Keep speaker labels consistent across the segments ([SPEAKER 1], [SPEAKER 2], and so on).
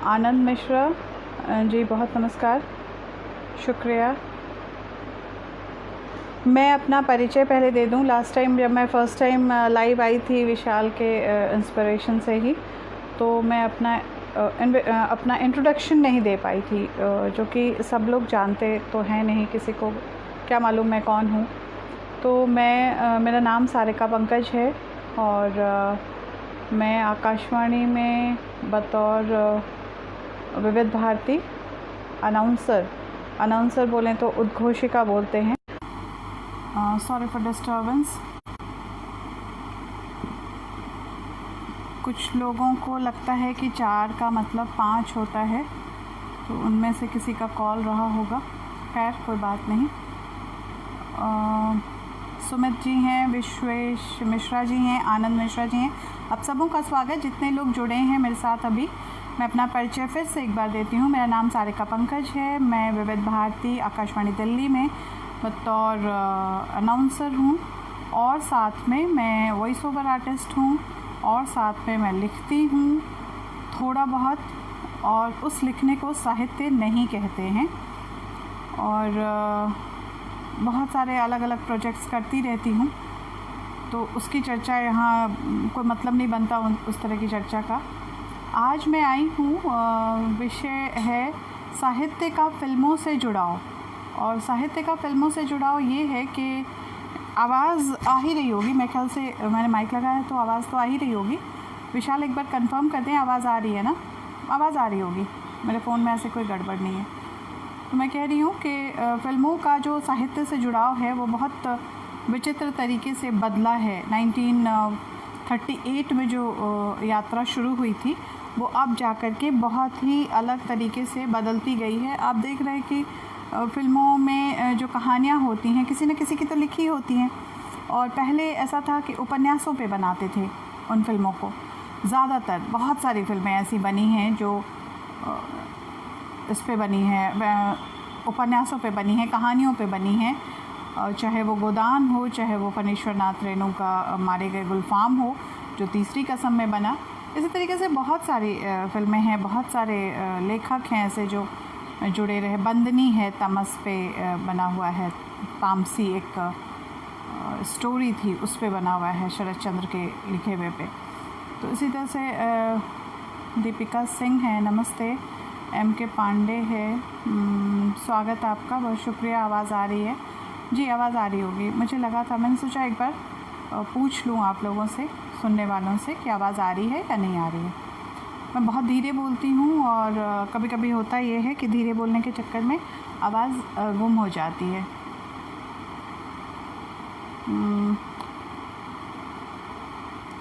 [SPEAKER 1] आनंद मिश्रा जी, बहुत नमस्कार, शुक्रिया। मैं अपना परिचय पहले दे दूं। लास्ट टाइम जब मैं फ़र्स्ट टाइम लाइव आई थी विशाल के इंस्पिरेशन से ही, तो मैं अपना इंट्रोडक्शन नहीं दे पाई थी, जो कि सब लोग जानते तो हैं नहीं, किसी को क्या मालूम मैं कौन हूँ। तो मेरा नाम सारिका पंकज है और मैं आकाशवाणी में बतौर विविध भारती अनाउंसर बोलें तो उद्घोषिका बोलते हैं। Sorry for disturbance. कुछ लोगों को लगता है कि 4 का मतलब 5 होता है, तो उनमें से किसी का कॉल रहा होगा। खैर, कोई बात नहीं। सुमित जी हैं, विश्वेश मिश्रा जी हैं, आनंद मिश्रा जी हैं, आप सबों का स्वागत। जितने लोग जुड़े हैं मेरे साथ अभी, मैं अपना परिचय फिर से एक बार देती हूँ। मेरा नाम सारिका पंकज है। मैं विविध भारती आकाशवाणी दिल्ली में बतौर अनाउंसर हूँ और साथ में मैं वॉइस ओवर आर्टिस्ट हूँ और साथ में मैं लिखती हूँ थोड़ा बहुत, और उस लिखने को साहित्य नहीं कहते हैं। और बहुत सारे अलग अलग प्रोजेक्ट्स करती रहती हूँ, तो उसकी चर्चा यहाँ कोई मतलब नहीं बनता उस तरह की चर्चा का। आज मैं आई हूँ, विषय है साहित्य का फिल्मों से जुड़ाव। और साहित्य का फिल्मों से जुड़ाव ये है कि आवाज़ आ ही रही होगी, मेरे ख्याल से मैंने माइक लगाया है तो आवाज़ तो आ ही रही होगी। विशाल एक बार कंफर्म कर दें, आवाज़ आ रही है ना? आवाज़ आ रही होगी, मेरे फ़ोन में ऐसे कोई गड़बड़ नहीं है। तो मैं कह रही हूँ कि फ़िल्मों का जो साहित्य से जुड़ाव है वो बहुत विचित्र तरीके से बदला है। 1938 में जो यात्रा शुरू हुई थी वो अब जा कर के बहुत ही अलग तरीके से बदलती गई है। आप देख रहे हैं कि फ़िल्मों में जो कहानियाँ होती हैं किसी न किसी की तो लिखी होती हैं, और पहले ऐसा था कि उपन्यासों पे बनाते थे उन फ़िल्मों को। ज़्यादातर बहुत सारी फ़िल्में ऐसी बनी हैं जो इस पे बनी हैं, उपन्यासों पे बनी हैं, कहानियों पे बनी हैं, चाहे वो गोदान हो, चाहे वो फणीश्वर नाथ रेणु का मारे गए गुलफाम हो जो तीसरी कसम में बना। इसी तरीके से बहुत सारी फ़िल्में हैं, बहुत सारे लेखक हैं ऐसे जो जुड़े रहे। बंदनी है, तमस पे बना हुआ है, तामसी एक स्टोरी थी उस पे बना हुआ है, शरद चंद्र के लिखे हुए पे। तो इसी तरह से दीपिका सिंह है, नमस्ते। M.K. पांडे है, स्वागत आपका, बहुत शुक्रिया। आवाज़ आ रही है जी? आवाज़ आ रही होगी, मुझे लगा था। मैंने सोचा एक बार पूछ लूँ आप लोगों से, सुनने वालों से, कि आवाज़ आ रही है या नहीं आ रही है। मैं बहुत धीरे बोलती हूँ और कभी कभी होता ये है कि धीरे बोलने के चक्कर में आवाज़ गुम हो जाती है।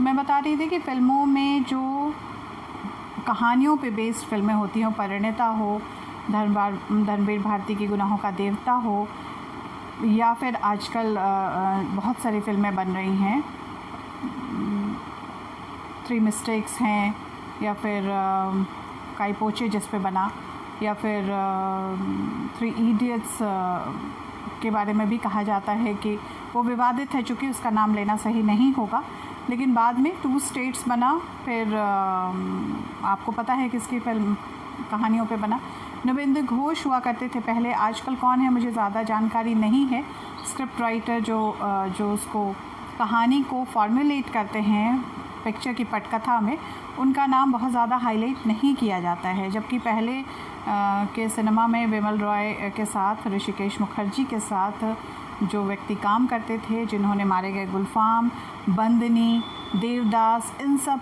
[SPEAKER 1] मैं बता रही थी कि फ़िल्मों में जो कहानियों पे बेस्ड फिल्में होती हैं, परिणीता हो, धर्मवीर भारती की गुनाहों का देवता हो, या फिर आजकल बहुत सारी फिल्में बन रही हैं, 3 मिस्टेक्स हैं, या फिर काई पोचे जिस पे बना, या फिर 3 इडियट्स के बारे में भी कहा जाता है कि वो विवादित है, चूँकि उसका नाम लेना सही नहीं होगा। लेकिन बाद में 2 स्टेट्स बना, फिर आपको पता है किसकी फिल्म कहानियों पे बना। नवेंद्र घोष हुआ करते थे पहले, आजकल कौन है मुझे ज़्यादा जानकारी नहीं है। स्क्रिप्ट राइटर जो उसको कहानी को फॉर्मुलेट करते हैं पिक्चर की पटकथा में, उनका नाम बहुत ज़्यादा हाईलाइट नहीं किया जाता है। जबकि पहले के सिनेमा में विमल रॉय के साथ, ऋषिकेश मुखर्जी के साथ जो व्यक्ति काम करते थे, जिन्होंने मारे गए गुलफाम, बंदनी, देवदास, इन सब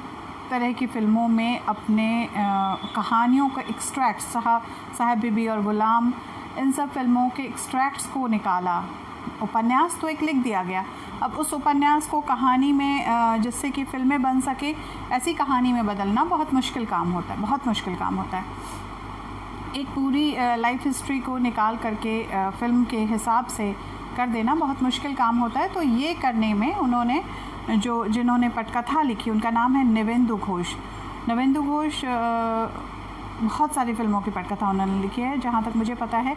[SPEAKER 1] तरह की फ़िल्मों में अपने कहानियों का एक्सट्रैक्ट, साहब बीबी और गुलाम, इन सब फिल्मों के एक्सट्रैक्ट्स को निकाला। उपन्यास तो एक लिख दिया गया, अब उस उपन्यास को कहानी में जिससे कि फ़िल्में बन सके, ऐसी कहानी में बदलना बहुत मुश्किल काम होता है, बहुत मुश्किल काम होता है। एक पूरी लाइफ हिस्ट्री को निकाल करके फ़िल्म के हिसाब से कर देना बहुत मुश्किल काम होता है। तो ये करने में उन्होंने जिन्होंने पटकथा लिखी, उनका नाम है नवेंदु घोष। नवेंदु घोष बहुत सारी फ़िल्मों की पटकथा उन्होंने लिखी है। जहाँ तक मुझे पता है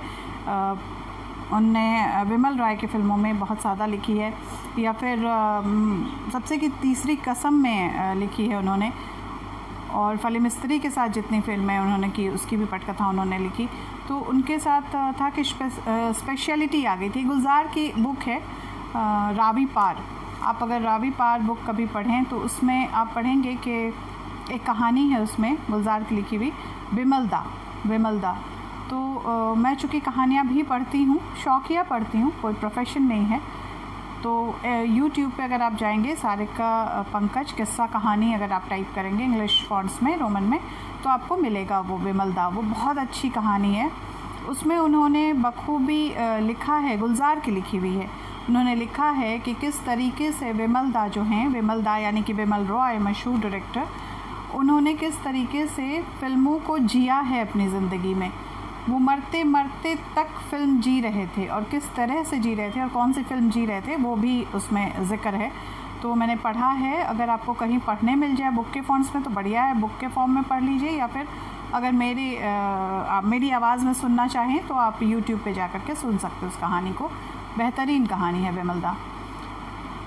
[SPEAKER 1] उनने विमल रॉय की फ़िल्मों में बहुत ज़्यादा लिखी है, या फिर सबसे की तीसरी कसम में लिखी है उन्होंने। और फली मिस्त्री के साथ जितनी फिल्में उन्होंने की उसकी भी पटकथा उन्होंने लिखी। तो उनके साथ था कि स्पेशलिटी आ गई थी। गुलजार की बुक है रावी पार। आप अगर रावी पार बुक कभी पढ़ें तो उसमें आप पढ़ेंगे कि एक कहानी है उसमें गुलजार की लिखी हुई, विमलदा। तो मैं चूँकि कहानियाँ भी पढ़ती हूँ, शौकिया पढ़ती हूँ, कोई प्रोफेशन नहीं है। तो यूट्यूब पे अगर आप जाएंगे सारिका पंकज किस्सा कहानी अगर आप टाइप करेंगे इंग्लिश फॉन्ट्स में, रोमन में, तो आपको मिलेगा वो विमलदा। वो बहुत अच्छी कहानी है। उसमें उन्होंने बखूबी लिखा है, गुलजार की लिखी हुई है। उन्होंने लिखा है कि किस तरीके से विमलदा जो हैं, विमलदा यानी कि विमल रॉय मशहूर डायरेक्टर, उन्होंने किस तरीके से फ़िल्मों को जिया है अपनी ज़िंदगी में। वो मरते मरते तक फ़िल्म जी रहे थे और किस तरह से जी रहे थे और कौन सी फ़िल्म जी रहे थे वो भी उसमें ज़िक्र है। तो मैंने पढ़ा है। अगर आपको कहीं पढ़ने मिल जाए बुक के फॉन्ट्स में तो बढ़िया है, बुक के फॉर्म में पढ़ लीजिए, या फिर अगर आप मेरी आवाज़ में सुनना चाहें तो आप यूट्यूब पे जा कर के सुन सकते हो उस कहानी को। बेहतरीन कहानी है विमलदा।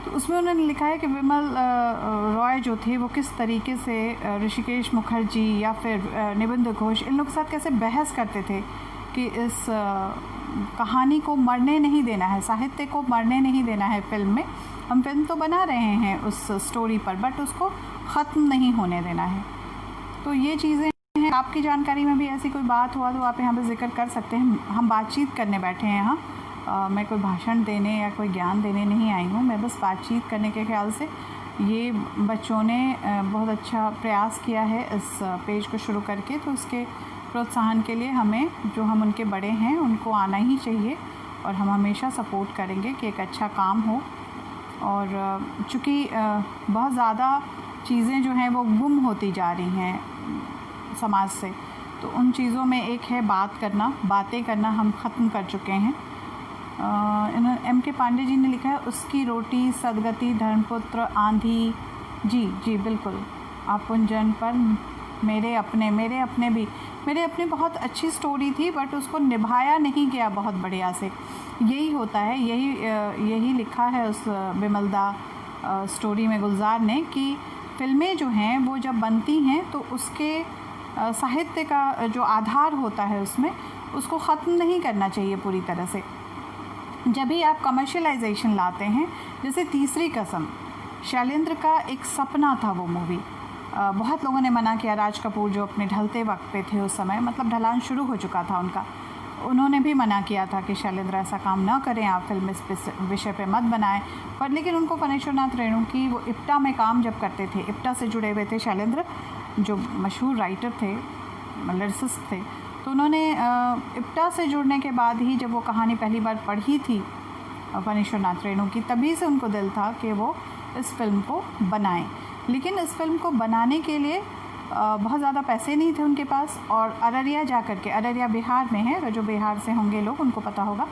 [SPEAKER 1] तो उसमें उन्होंने लिखा है कि विमल रॉय जो थे वो किस तरीके से ऋषिकेश मुखर्जी या फिर निबंध घोष, इन लोग के साथ कैसे बहस करते थे कि इस कहानी को मरने नहीं देना है, साहित्य को मरने नहीं देना है फिल्म में। हम फिल्म तो बना रहे हैं उस स्टोरी पर, बट उसको ख़त्म नहीं होने देना है। तो ये चीज़ें हैं। आपकी जानकारी में भी ऐसी कोई बात हुआ तो आप यहाँ पर जिक्र कर सकते हैं। हम बातचीत करने बैठे हैं यहाँ। मैं कोई भाषण देने या कोई ज्ञान देने नहीं आई हूँ, मैं बस बातचीत करने के ख्याल से। ये बच्चों ने बहुत अच्छा प्रयास किया है इस पेज को शुरू करके, तो उसके प्रोत्साहन के लिए हमें, जो हम उनके बड़े हैं, उनको आना ही चाहिए और हम हमेशा सपोर्ट करेंगे कि एक अच्छा काम हो। और चूँकि बहुत ज़्यादा चीज़ें जो हैं वो गुम होती जा रही हैं समाज से, तो उन चीज़ों में एक है बातें करना हम ख़त्म कर चुके हैं। एम के पांडे जी ने लिखा है उसकी रोटी, सदगति, धर्मपुत्र, आंधी। जी बिल्कुल। आपुंजन पर मेरे अपने बहुत अच्छी स्टोरी थी, बट उसको निभाया नहीं गया बहुत बढ़िया से। यही होता है, यही लिखा है उस विमलदा स्टोरी में गुलजार ने कि फ़िल्में जो हैं वो जब बनती हैं तो उसके साहित्य का जो आधार होता है उसमें, उसको ख़त्म नहीं करना चाहिए पूरी तरह से। जब भी आप कमर्शियलाइजेशन लाते हैं, जैसे तीसरी कसम, शैलेंद्र का एक सपना था वो मूवी। बहुत लोगों ने मना किया। राज कपूर जो अपने ढलते वक्त पे थे उस समय, मतलब ढलान शुरू हो चुका था उनका, उन्होंने भी मना किया था कि शैलेंद्र ऐसा काम ना करें, आप फिल्म इस विषय पे मत बनाएं। पर लेकिन उनको फणेश्वरनाथ रेणु की, वो इप्टा में काम जब करते थे, इप्टा से जुड़े हुए थे शैलेंद्र, जो मशहूर राइटर थे, लिरिसिस्ट थे, तो उन्होंने इप्टा से जुड़ने के बाद ही जब वो कहानी पहली बार पढ़ी थी फणेश्वरनाथ रेणु की, तभी से उनको दिल था कि वो इस फिल्म को बनाएं। लेकिन इस फिल्म को बनाने के लिए बहुत ज़्यादा पैसे नहीं थे उनके पास, और अररिया जा कर के, अररिया बिहार में है, जो बिहार से होंगे लोग उनको पता होगा,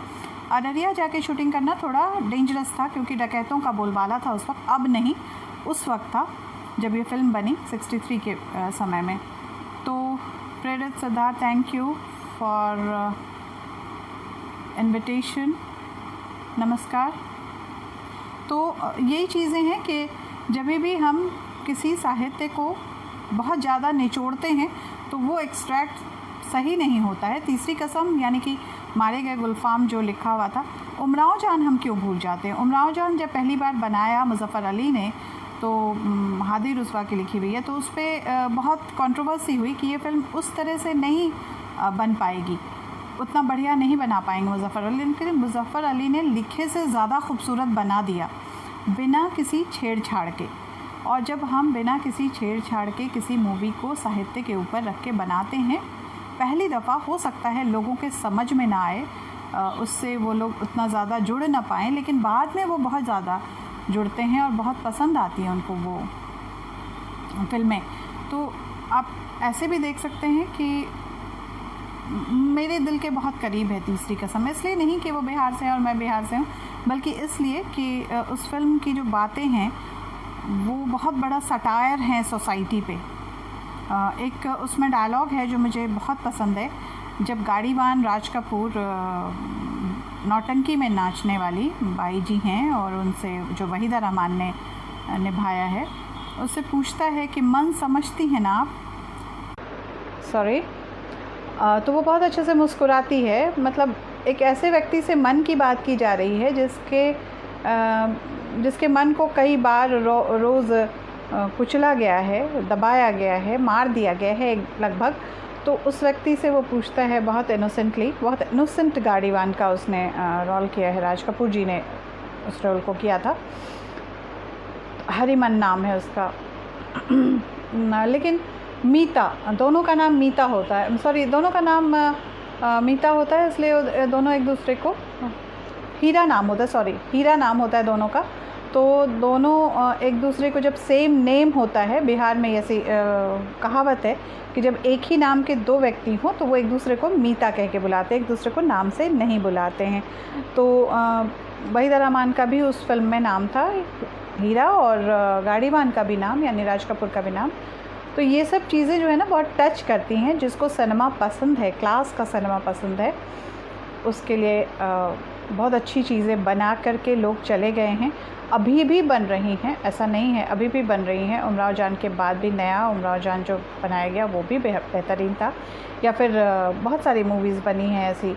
[SPEAKER 1] अररिया जाके शूटिंग करना थोड़ा डेंजरस था, क्योंकि डकैतों का बोलबाला था उस वक्त। अब नहीं, उस वक्त था जब ये फ़िल्म बनी 63 के समय में। तो प्रेरित Siddharth, thank you for invitation, नमस्कार। तो यही चीज़ें हैं कि जब भी हम किसी साहित्य को बहुत ज़्यादा निचोड़ते हैं तो वो एक्सट्रैक्ट सही नहीं होता है। तीसरी कसम यानी कि मारे गए गुलफाम जो लिखा हुआ था, उमराव जान हम क्यों भूल जाते हैं। उमराव जान जब पहली बार बनाया मुज़फ़्फ़र अली ने, तो हादी रुस्वा की लिखी हुई है, तो उस पर बहुत कंट्रोवर्सी हुई कि ये फ़िल्म उस तरह से नहीं बन पाएगी, उतना बढ़िया नहीं बना पाएंगे मुज़फ़्फ़र अली। लेकिन मुज़फ़्फ़र अली ने लिखे से ज़्यादा खूबसूरत बना दिया, बिना किसी छेड़छाड़ के। और जब हम बिना किसी छेड़छाड़ के किसी मूवी को साहित्य के ऊपर रख के बनाते हैं, पहली दफ़ा हो सकता है लोगों के समझ में ना आए, उससे वो लोग उतना ज़्यादा जुड़ ना पाएँ, लेकिन बाद में वो बहुत ज़्यादा जुड़ते हैं और बहुत पसंद आती हैं उनको वो फ़िल्में। तो आप ऐसे भी देख सकते हैं कि मेरे दिल के बहुत करीब है तीसरी कसम, इसलिए नहीं कि वो बिहार से हैं और मैं बिहार से हूँ, बल्कि इसलिए कि उस फिल्म की जो बातें हैं वो बहुत बड़ा सटायर हैं सोसाइटी पे। एक उसमें डायलॉग है जो मुझे बहुत पसंद है, जब गाड़ीवान राज कपूर नौटंकी में नाचने वाली बाई जी हैं और उनसे, जो वहीदा रहमान ने निभाया है, उससे पूछता है कि मन समझती हैं ना आप, सॉरी। तो वो बहुत अच्छे से मुस्कुराती है, मतलब एक ऐसे व्यक्ति से मन की बात की जा रही है जिसके मन को कई बार रोज़ कुचला गया है, दबाया गया है, मार दिया गया है लगभग। तो उस व्यक्ति से वो पूछता है बहुत इनोसेंटली, बहुत इनोसेंट गाड़ीवान का उसने रोल किया है, राज कपूर जी ने उस रोल को किया था। हरिमन नाम है उसका लेकिन मीता, दोनों का नाम मीता होता है, सॉरी दोनों का नाम मीता होता है, इसलिए दोनों एक दूसरे को, हीरा नाम होता है, सॉरी हीरा नाम होता है दोनों का। तो दोनों एक दूसरे को, जब सेम नेम होता है, बिहार में ऐसी कहावत है कि जब एक ही नाम के दो व्यक्ति हों तो वो एक दूसरे को मीता कह के बुलाते हैं, एक दूसरे को नाम से नहीं बुलाते हैं। तो वहीदा रहमान का भी उस फिल्म में नाम था हीरा, और गाड़ीवान का भी नाम यानी राज कपूर का भी नाम। तो ये सब चीज़ें जो है ना बहुत टच करती हैं, जिसको सिनेमा पसंद है, क्लास का सिनेमा पसंद है, उसके लिए बहुत अच्छी चीज़ें बना करके लोग चले गए हैं, अभी भी बन रही हैं, ऐसा नहीं है, अभी भी बन रही हैं। उमराव जान के बाद भी नया उमराव जान जो बनाया गया वो भी बेहतरीन था, या फिर बहुत सारी मूवीज़ बनी हैं ऐसी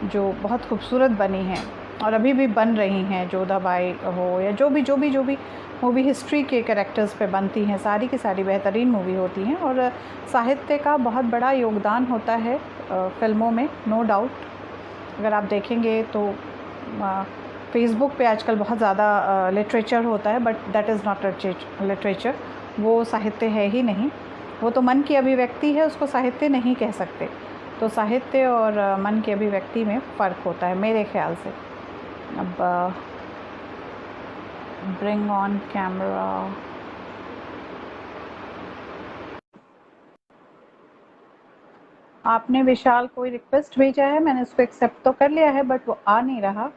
[SPEAKER 1] जो बहुत खूबसूरत बनी हैं और अभी भी बन रही हैं, जोधाबाई हो या जो भी मूवी हिस्ट्री के कैरेक्टर्स पे बनती हैं, सारी की सारी बेहतरीन मूवी होती हैं। और साहित्य का बहुत बड़ा योगदान होता है फ़िल्मों में, नो डाउट। अगर आप देखेंगे तो फेसबुक पे आजकल बहुत ज़्यादा लिटरेचर होता है, but that is not literature, वो साहित्य है ही नहीं, वो तो मन की अभिव्यक्ति है, उसको साहित्य नहीं कह सकते। तो साहित्य और मन की अभिव्यक्ति में फ़र्क होता है मेरे ख़्याल से। अब ब्रिंग ऑन कैमरा, आपने विशाल कोई रिक्वेस्ट भेजा है, मैंने उसको एक्सेप्ट तो कर लिया है बट वो आ नहीं रहा।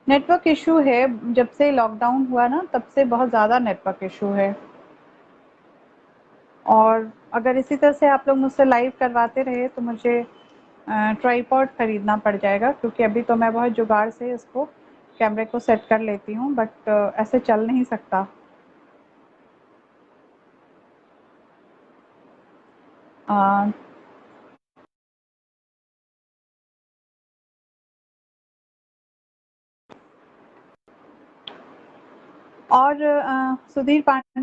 [SPEAKER 1] नेटवर्क इशू है, जब से लॉकडाउन हुआ ना तब से बहुत ज़्यादा नेटवर्क इशू है, और अगर इसी तरह से आप लोग मुझसे लाइव करवाते रहे तो मुझे ट्राइपॉड ख़रीदना पड़ जाएगा, क्योंकि अभी तो मैं बहुत जुगाड़ से इसको कैमरे को सेट कर लेती हूँ, बट ऐसे चल नहीं सकता। और सुधीर पांडे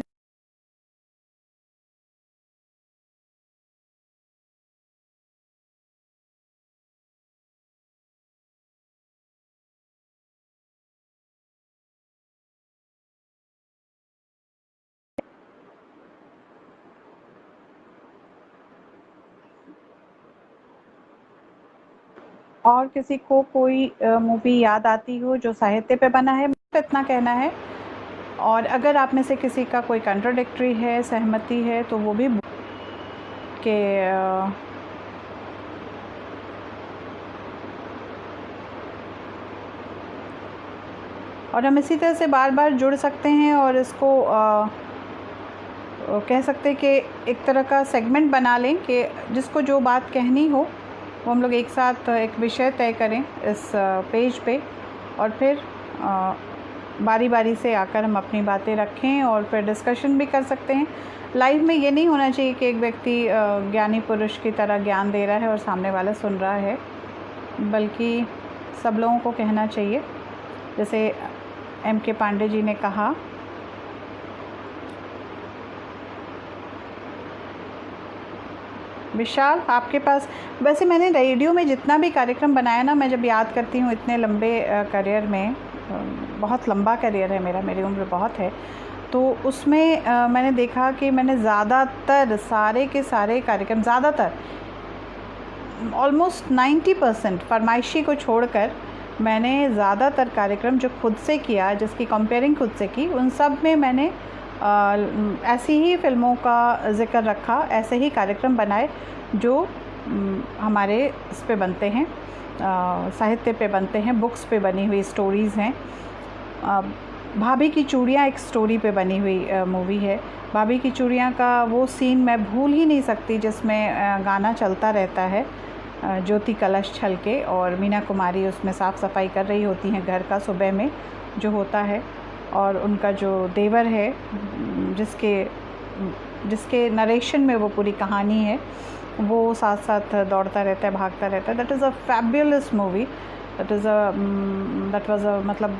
[SPEAKER 1] और किसी को कोई मूवी याद आती हो जो साहित्य पे बना है, मुझे इतना कहना है। और अगर आप में से किसी का कोई कंट्राडिक्टरी है, सहमति है, तो वो भी के और हम इसी तरह से बार बार जुड़ सकते हैं और इसको कह सकते हैं कि एक तरह का सेगमेंट बना लें कि जिसको जो बात कहनी हो वो हम लोग एक साथ एक विषय तय करें इस पेज पे, और फिर बारी बारी से आकर हम अपनी बातें रखें और फिर डिस्कशन भी कर सकते हैं। लाइव में ये नहीं होना चाहिए कि एक व्यक्ति ज्ञानी पुरुष की तरह ज्ञान दे रहा है और सामने वाला सुन रहा है, बल्कि सब लोगों को कहना चाहिए। जैसे M.K. पांडे जी ने कहा, विशाल आपके पास, वैसे मैंने रेडियो में जितना भी कार्यक्रम बनाया ना, मैं जब याद करती हूँ इतने लंबे करियर में, बहुत लंबा करियर है मेरा, मेरी उम्र बहुत है, तो उसमें मैंने देखा कि मैंने ज़्यादातर सारे के सारे कार्यक्रम, ज़्यादातर ऑलमोस्ट 90% फरमाइशी को छोड़कर मैंने ज़्यादातर कार्यक्रम जो खुद से किया, जिसकी कंपेयरिंग खुद से की, उन सब में मैंने ऐसी ही फ़िल्मों का ज़िक्र रखा, ऐसे ही कार्यक्रम बनाए जो हमारे इस पे बनते हैं, साहित्य पे बनते हैं, बुक्स पे बनी हुई स्टोरीज़ हैं। भाभी की चूड़ियाँ एक स्टोरी पे बनी हुई मूवी है। भाभी की चूड़ियाँ का वो सीन मैं भूल ही नहीं सकती, जिसमें गाना चलता रहता है, ज्योति कलश छलके, और मीना कुमारी उसमें साफ़ सफाई कर रही होती हैं घर का, सुबह में जो होता है, और उनका जो देवर है जिसके जिसके नरेशन में वो पूरी कहानी है, वो साथ साथ दौड़ता रहता है, भागता रहता है। That is a fabulous movie. That was a मतलब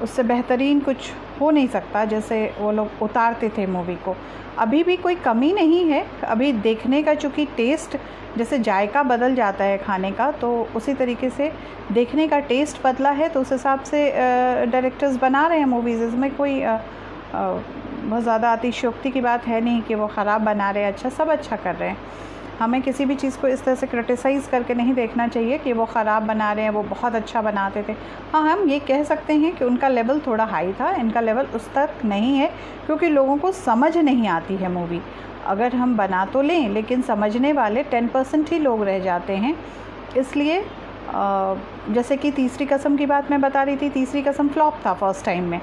[SPEAKER 1] उससे बेहतरीन कुछ हो नहीं सकता जैसे वो लोग उतारते थे मूवी को। अभी भी कोई कमी नहीं है, अभी देखने का चूँकि टेस्ट जैसे जायका बदल जाता है खाने का, तो उसी तरीके से देखने का टेस्ट बदला है, तो उस हिसाब से डायरेक्टर्स बना रहे हैं मूवीज़। इसमें कोई बहुत ज़्यादा अतिशयोक्ति की बात है नहीं कि वो ख़राब बना रहे हैं, अच्छा सब अच्छा कर रहे हैं। हमें किसी भी चीज़ को इस तरह से क्रिटिसाइज़ करके नहीं देखना चाहिए कि वो ख़राब बना रहे हैं, वो बहुत अच्छा बनाते थे। हाँ, हम ये कह सकते हैं कि उनका लेवल थोड़ा हाई था, इनका लेवल उस तक नहीं है, क्योंकि लोगों को समझ नहीं आती है मूवी। अगर हम बना तो लें, लेकिन समझने वाले 10% ही लोग रह जाते हैं। इसलिए जैसे कि तीसरी कसम की बात मैं बता रही थी, तीसरी कसम फ्लॉप था फर्स्ट टाइम में,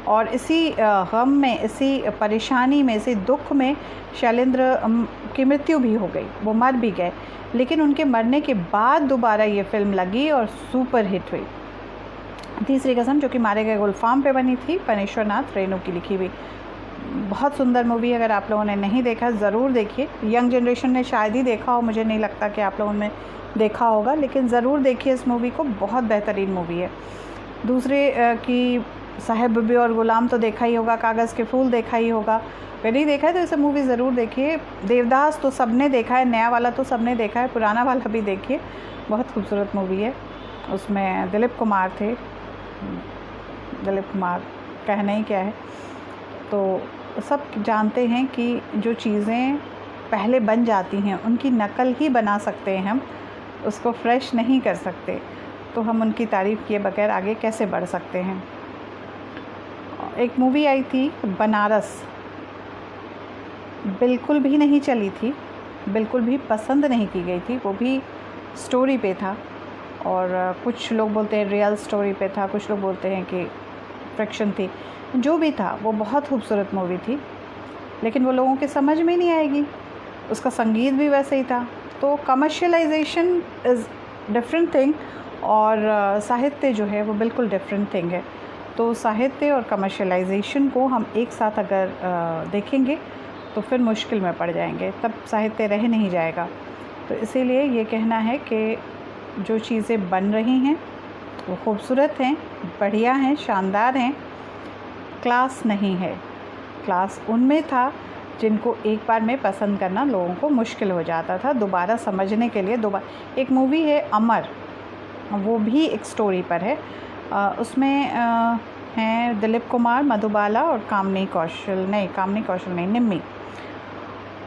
[SPEAKER 1] और इसी गम में, इसी परेशानी में, इसी दुख में शैलेंद्र की मृत्यु भी हो गई, वो मर भी गए। लेकिन उनके मरने के बाद दोबारा ये फ़िल्म लगी और सुपर हिट हुई, तीसरी कसम, जो कि मारे गए गुलफाम पे बनी थी, पनेश्वर नाथ रेणु की लिखी हुई। बहुत सुंदर मूवी, अगर आप लोगों ने नहीं देखा ज़रूर देखिए। यंग जनरेशन ने शायद ही देखा हो, मुझे नहीं लगता कि आप लोगों ने देखा होगा, लेकिन ज़रूर देखिए इस मूवी को, बहुत बेहतरीन मूवी है। दूसरे की साहिब बीबी और गुलाम तो देखा ही होगा, कागज़ के फूल देखा ही होगा। अगर नहीं देखा है तो इसे मूवी ज़रूर देखिए। देवदास तो सबने देखा है, नया वाला तो सबने देखा है, पुराना वाला भी देखिए, बहुत खूबसूरत मूवी है। उसमें दिलीप कुमार थे, दिलीप कुमार कहना ही क्या है। तो सब जानते हैं कि जो चीज़ें पहले बन जाती हैं उनकी नकल ही बना सकते हैं हम, उसको फ्रेश नहीं कर सकते। तो हम उनकी तारीफ़ किए बगैर आगे कैसे बढ़ सकते हैं। एक मूवी आई थी बनारस, बिल्कुल भी नहीं चली थी, बिल्कुल भी पसंद नहीं की गई थी। वो भी स्टोरी पे था, और कुछ लोग बोलते हैं रियल स्टोरी पे था, कुछ लोग बोलते हैं कि फिक्शन थी। जो भी था वो बहुत खूबसूरत मूवी थी, लेकिन वो लोगों के समझ में नहीं आएगी। उसका संगीत भी वैसे ही था। तो कमर्शियलाइजेशन इज़ डिफरेंट थिंग, और साहित्य जो है वो बिल्कुल डिफरेंट थिंग है। तो साहित्य और कमर्शियलाइजेशन को हम एक साथ अगर देखेंगे तो फिर मुश्किल में पड़ जाएंगे, तब साहित्य रह नहीं जाएगा। तो इसीलिए ये कहना है कि जो चीज़ें बन रही हैं वो खूबसूरत हैं, बढ़िया हैं, शानदार हैं। क्लास नहीं है, क्लास उनमें था जिनको एक बार में पसंद करना लोगों को मुश्किल हो जाता था, दोबारा समझने के लिए। दोबारा एक मूवी है अमर, वो भी एक स्टोरी पर है। उसमें हैं दिलीप कुमार, मधुबाला और कामिनी कौशल नहीं, निम्मी।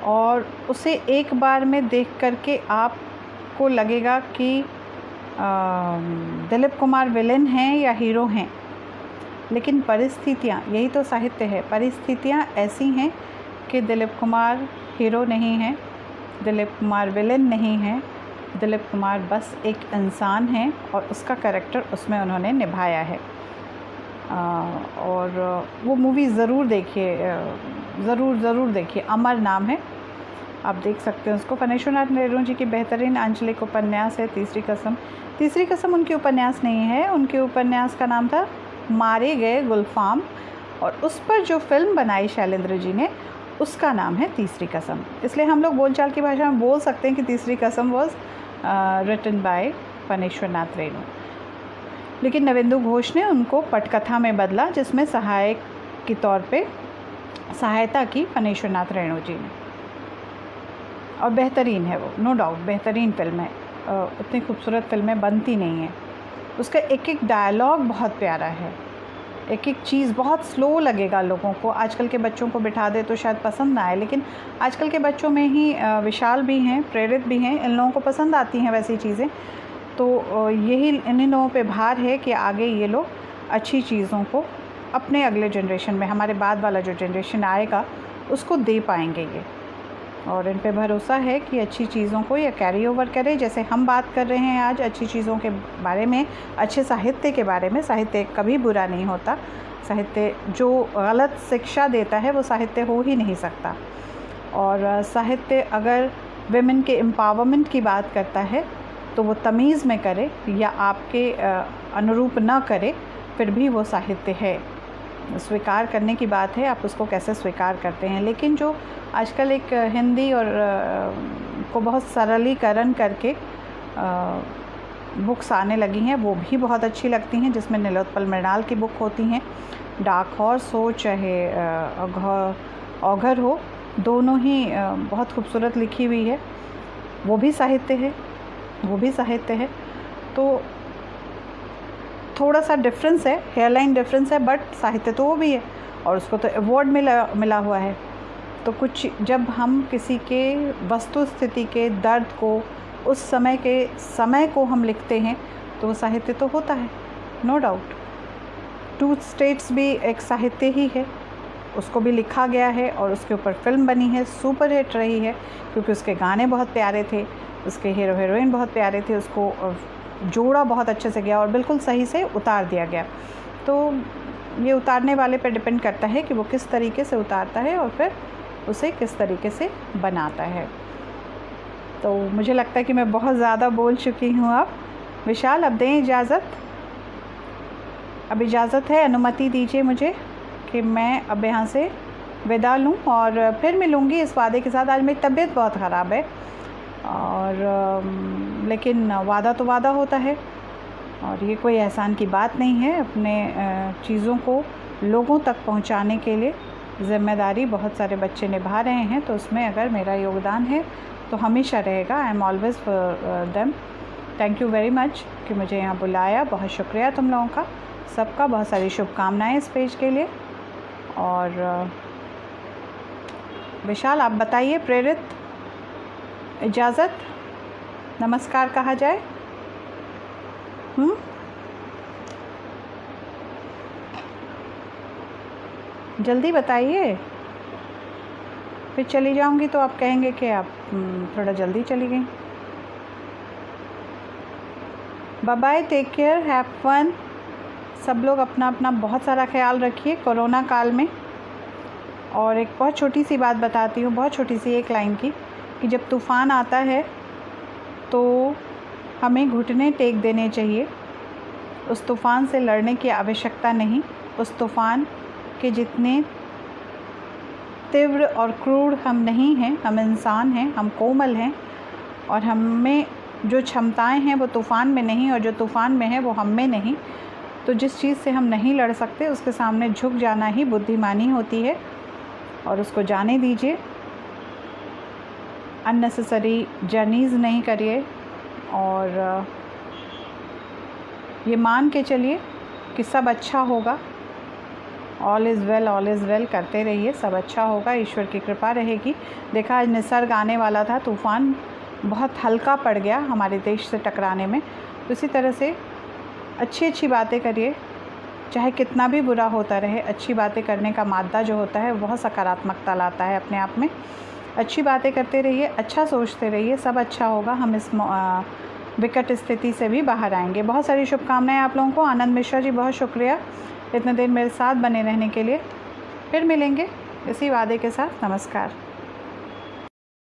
[SPEAKER 1] और उसे एक बार में देख करके आपको लगेगा कि दिलीप कुमार विलेन हैं या हीरो हैं, लेकिन परिस्थितियाँ, यही तो साहित्य है, परिस्थितियाँ ऐसी हैं कि दिलीप कुमार हीरो नहीं हैं, दिलीप कुमार विलेन नहीं हैं, दिलीप कुमार बस एक इंसान है और उसका कैरेक्टर उसमें उन्होंने निभाया है। और वो मूवी ज़रूर देखिए, ज़रूर देखिए। अमर नाम है, आप देख सकते हैं उसको। पनेश्वर नाथ रेणु जी की बेहतरीन आंचलिक उपन्यास है तीसरी कसम। तीसरी कसम उनकी उपन्यास नहीं है, उनके उपन्यास का नाम था मारे गए गुलफाम, और उस पर जो फिल्म बनाई शैलेंद्र जी ने उसका नाम है तीसरी कसम। इसलिए हम लोग बोलचाल की भाषा में बोल सकते हैं कि तीसरी कसम was written by Paneshwar Nath Renu. लेकिन नवेंदु घोष ने उनको पटकथा में बदला, जिसमें सहायक के तौर पे सहायता की पनेश्वर नाथ रेणु जी ने। और बेहतरीन है वो, नो डाउट बेहतरीन फिल्म है। उतनी खूबसूरत फिल्में बनती नहीं हैं। उसका एक एक डायलॉग बहुत प्यारा है, एक एक चीज़ बहुत स्लो लगेगा लोगों को। आजकल के बच्चों को बिठा दे तो शायद पसंद ना आए, लेकिन आजकल के बच्चों में ही विशाल भी हैं, प्रेरित भी हैं, इन लोगों को पसंद आती हैं वैसी चीज़ें। तो यही इन्हीं लोगों पे भार है कि आगे ये लोग अच्छी चीज़ों को अपने अगले जनरेशन में, हमारे बाद वाला जो जनरेशन आएगा उसको दे पाएंगे ये। और इन पे भरोसा है कि अच्छी चीज़ों को ये कैरी ओवर करे। जैसे हम बात कर रहे हैं आज अच्छी चीज़ों के बारे में, अच्छे साहित्य के बारे में। साहित्य कभी बुरा नहीं होता, साहित्य जो गलत शिक्षा देता है वो साहित्य हो ही नहीं सकता। और साहित्य अगर विमेन के एम्पावरमेंट की बात करता है तो वो तमीज़ में करे या आपके अनुरूप ना करे, फिर भी वो साहित्य है। स्वीकार करने की बात है, आप उसको कैसे स्वीकार करते हैं। लेकिन जो आजकल एक हिंदी और को बहुत सरलीकरण करके बुक्स आने लगी हैं, वो भी बहुत अच्छी लगती हैं, जिसमें नीलोत्पल मृणाल की बुक होती हैं। डार्क हॉर्स हो चाहे ऑघर हो, दोनों ही बहुत खूबसूरत लिखी हुई है। वो भी साहित्य है, तो थोड़ा सा डिफरेंस है, हेयरलाइन डिफरेंस है, बट साहित्य तो वो भी है और उसको तो अवार्ड मिला हुआ है। तो कुछ जब हम किसी के वस्तु स्थिति के दर्द को, उस समय को हम लिखते हैं तो वो साहित्य तो होता है, नो डाउट। टू स्टेट्स भी एक साहित्य ही है, उसको भी लिखा गया है और उसके ऊपर फिल्म बनी है, सुपर हिट रही है, क्योंकि उसके गाने बहुत प्यारे थे, उसके हीरो हीरोइन बहुत प्यारे थे, उसको जोड़ा बहुत अच्छे से गया और बिल्कुल सही से उतार दिया गया। तो ये उतारने वाले पे डिपेंड करता है कि वो किस तरीके से उतारता है और फिर उसे किस तरीके से बनाता है। तो मुझे लगता है कि मैं बहुत ज़्यादा बोल चुकी हूँ। अब विशाल, अब दें इजाज़त, अब इजाज़त है, अनुमति दीजिए मुझे कि मैं अब यहाँ से विदा लूँ और फिर मिलूँगी इस वादे के साथ। आज मेरी तबीयत बहुत ख़राब है और लेकिन वादा तो वादा होता है और ये कोई एहसान की बात नहीं है। अपने चीज़ों को लोगों तक पहुंचाने के लिए ज़िम्मेदारी बहुत सारे बच्चे निभा रहे हैं, तो उसमें अगर मेरा योगदान है तो हमेशा रहेगा। I am always for them. Thank you very much कि मुझे यहाँ बुलाया, बहुत शुक्रिया तुम लोगों का सबका, बहुत सारी शुभकामनाएँ इस पेज के लिए। और विशाल, आप बताइए, प्रेरित, इजाज़त, नमस्कार कहा जाए? जल्दी बताइए, फिर चली जाऊंगी तो आप कहेंगे कि आप थोड़ा जल्दी चली गई। Bye bye, take care, have fun. सब लोग अपना अपना बहुत सारा ख्याल रखिए कोरोना काल में। और एक बहुत छोटी सी बात बताती हूँ, बहुत छोटी सी एक लाइन की, कि जब तूफ़ान आता है तो हमें घुटने टेक देने चाहिए। उस तूफ़ान से लड़ने की आवश्यकता नहीं। उस तूफ़ान के जितने तीव्र और क्रूर हम नहीं हैं, हम इंसान हैं, हम कोमल हैं और हमें जो क्षमताएं हैं वो तूफ़ान में नहीं और जो तूफ़ान में है वो हम में नहीं। तो जिस चीज़ से हम नहीं लड़ सकते उसके सामने झुक जाना ही बुद्धिमानी होती है और उसको जाने दीजिए। अननेसेसरी जर्नीज़ नहीं करिए और ये मान के चलिए कि सब अच्छा होगा। ऑल इज़ वेल करते रहिए, सब अच्छा होगा, ईश्वर की कृपा रहेगी। देखा, आज निसर्ग आने वाला था, तूफ़ान बहुत हल्का पड़ गया हमारे देश से टकराने में। तो इसी तरह से अच्छी बातें करिए, चाहे कितना भी बुरा होता रहे। अच्छी बातें करने का मादा जो होता है बहुत सकारात्मकता लाता है अपने आप में। अच्छी बातें करते रहिए, अच्छा सोचते रहिए, सब अच्छा होगा। हम इस विकट स्थिति से भी बाहर आएंगे। बहुत सारी शुभकामनाएं आप लोगों को। आनंद मिश्रा जी, बहुत शुक्रिया इतने देर मेरे साथ बने रहने के लिए। फिर मिलेंगे इसी वादे के साथ। नमस्कार।